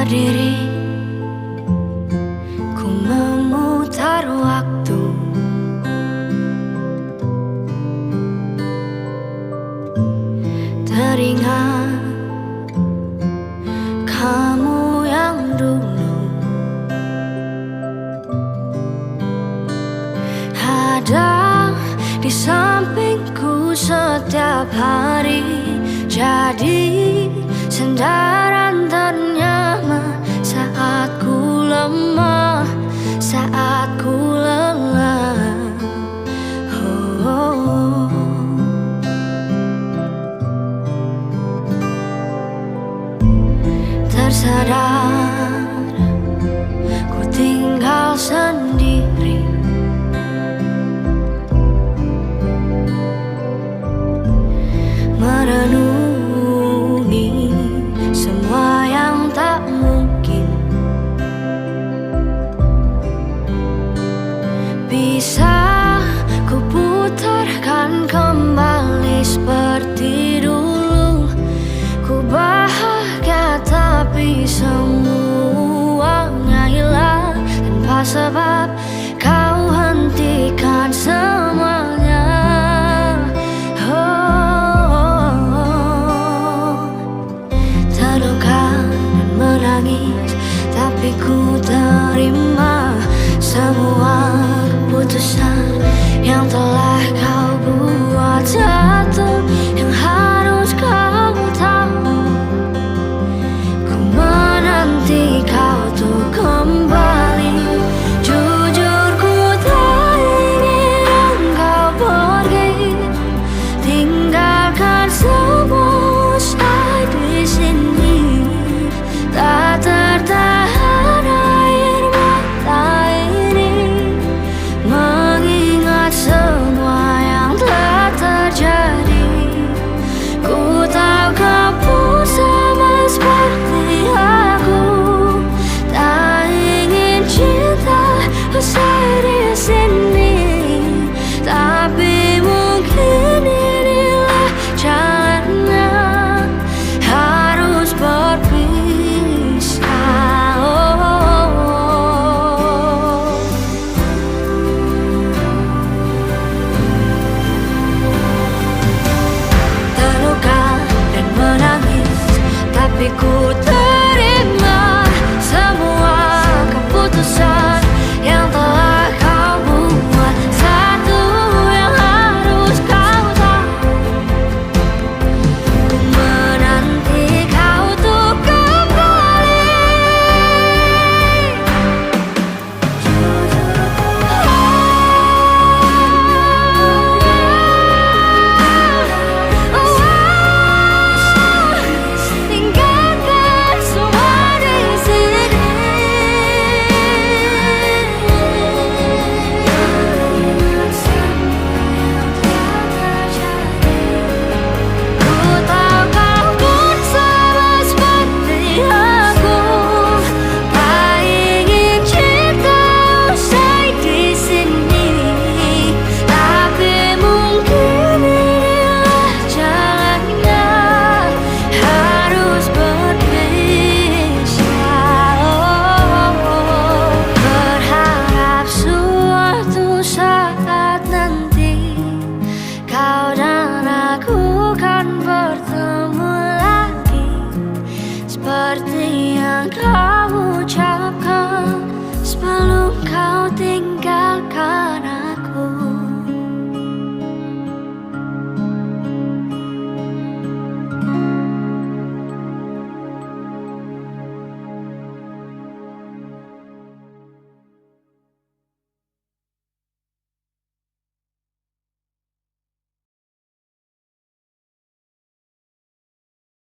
berdiri, ku memutar waktu. Teringat kamu yang dulu ada di sampingku setiap hari, jadi sandaran ternyaman saat ku lemah, saat ku lelah. Tersadar ku tinggal sendiri, merenungi semua yang tak mungkin bisa ku putarkan kembali seperti dulu. Ku bahagia tapi semuanya hilang tanpa sebab kau hentikan semuanya. Terluka dan menangis, tapi ku terima semua keputusan yang telah kau buat. Satu yang harus kau tahu, ku menanti kau tuh kembali. Jujur ku tak ingin engkau pergi, tinggalkan semua usai di sini. Tak tertahan air mata ini mengingat semua yang telah terjadi. Ku tahu kau pun sama seperti aku, tak ingin cinta usai di sini, tapi mungkin inilah jalannya, harus berpisah. Terluka dan menangis, tapi ku terima semua keputusan yang telah kau buat. Satu yang harus kau tahu, ku menanti kau tuh kembali. Tinggalkan semua di sini. Ku tahu kau pun sama seperti aku, tak ingin cinta usai di sini, tapi mungkin inilah jalannya, harus berpisah. Berharap suatu saat nanti kau dan aku kan bertemu lagi, seperti yang kau ucapkan sebelum kau tinggalkan.